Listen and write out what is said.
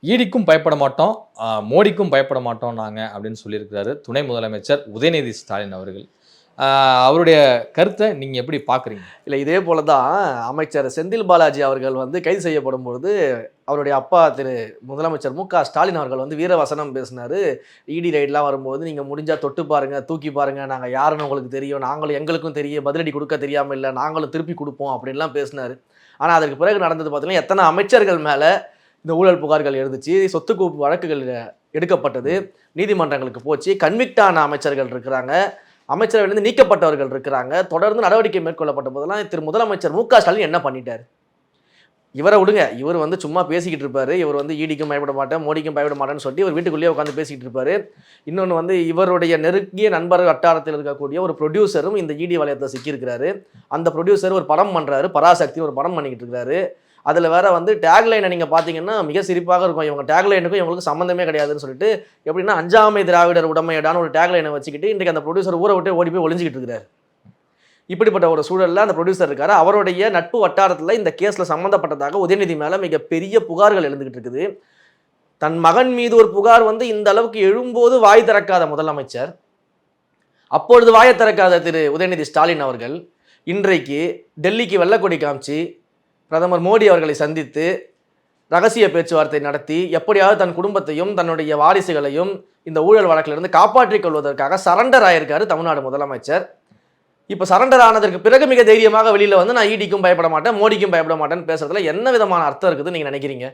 ஈடிக்கும் பயப்பட மாட்டோம், மோடிக்கும் பயப்பட மாட்டோம் நாங்க அப்படின்னு சொல்லியிருக்கிறாரு துணை முதலமைச்சர் உதயநிதி ஸ்டாலின் அவர்கள். அவருடைய கருத்தை நீங்க எப்படி பார்க்குறீங்க? இல்ல இதே போல தான் அமைச்சர் செந்தில் பாலாஜி அவர்கள் வந்து கைது செய்யப்படும் பொழுது அவருடைய அப்பா திரு முதலமைச்சர் மு.க.ஸ்டாலின் அவர்கள் வந்து வீரவசனம் பேசினாரு. இடி ரைட்லாம் வரும்போது நீங்க முடிஞ்சா தொட்டு பாருங்க, தூக்கி பாருங்க, நாங்க யாருன்னு உங்களுக்கு தெரியும், நாங்களும் எங்களுக்கும் தெரியும், பதிலடி கொடுக்க தெரியாம இல்லை, நாங்களும் திருப்பி கொடுப்போம் அப்படின்லாம் பேசினாரு. ஆனா அதற்கு பிறகு நடந்தது பார்த்தீங்கன்னா எத்தனை அமைச்சர்கள் மேல இந்த ஊழல் புகார்கள் எழுந்துச்சு, சொத்து குவிப்பு வழக்குகள் எடுக்கப்பட்டது, நீதிமன்றங்களுக்கு போச்சு, கன்விக்டான அமைச்சர்கள் இருக்கிறாங்க, அமைச்சரவையிலிருந்து நீக்கப்பட்டவர்கள் இருக்கிறாங்க, தொடர்ந்து நடவடிக்கை மேற்கொள்ளப்பட்ட போதெல்லாம் திரு முதலமைச்சர் மு.க.ஸ்டாலின் என்ன பண்ணிட்டார்? இவரை விடுங்க, இவர் வந்து சும்மா பேசிக்கிட்டு இருப்பாரு. இவர் வந்து ஈடிக்கும் பயப்பட மாட்டேன், மோடிக்கும் பயப்பட மாட்டேன்னு சொல்லி இவர் வீட்டுக்குள்ளேயே உட்காந்து பேசிக்கிட்டு இருப்பாரு. இன்னொன்று வந்து இவருடைய நெருங்கிய நண்பர் வட்டாரத்தில் இருக்கக்கூடிய ஒரு ப்ரொடியூசரும் இந்த இடி வலயத்தை சிக்கியிருக்கிறாரு. அந்த ப்ரொடியூசர் ஒரு படம் பண்ணுறாரு, பராசக்தி ஒரு படம் பண்ணிக்கிட்டு இருக்கிறாரு. அதில் வேற வந்து டேக்லைனை நீங்கள் பார்த்தீங்கன்னா மிக சிரிப்பாக இருக்கும். இவங்க டேக்லைனுக்கும் இவங்களுக்கு சம்மந்தமே கிடையாதுன்னு சொல்லிட்டு எப்படின்னா அஞ்சாமை திராவிடர் உடமையடான்னு ஒரு டேக்லைனை வச்சுக்கிட்டு இன்றைக்கு அந்த ப்ரொடியூசர் ஊரை விட்டு ஓடி போய் ஒளிஞ்சிக்கிட்டு இருக்கிறார். இப்படிப்பட்ட ஒரு சூழலில் அந்த ப்ரொடியூசர் இருக்காரு. அவருடைய நட்பு வட்டாரத்தில் இந்த கேஸில் சம்மந்தப்பட்டதாக உதயநிதி மேலே மிகப்பெரிய புகார்கள் எழுந்துகிட்டு இருக்குது. தன் மகன் மீது ஒரு புகார் வந்து இந்த அளவுக்கு எழும்போது வாய் திறக்காத முதலமைச்சர், அப்பொழுது வாயை திறக்காத திரு உதயநிதி ஸ்டாலின் அவர்கள் இன்றைக்கு டெல்லிக்கு வெள்ளக்கொடி காமிச்சு பிரதமர் மோடி அவர்களை சந்தித்து ரகசிய பேச்சுவார்த்தை நடத்தி எப்படியாவது தன் குடும்பத்தையும் தன்னுடைய வாரிசுகளையும் இந்த ஊழல் வழக்கிலிருந்து காப்பாற்றிக் கொள்வதற்காக சரண்டர் ஆயிருக்காரு தமிழ்நாடு முதலமைச்சர். இப்போ சரண்டர் ஆனதற்கு பிறகு மிக தைரியமாக வெளியில் வந்து நான் ஈடிக்கும் பயப்பட மாட்டேன், மோடிக்கும் பயப்பட மாட்டேன்னு பேசுறதுல என்ன விதமான அர்த்தம் இருக்குதுன்னு நீங்கள் நினைக்கிறீங்க?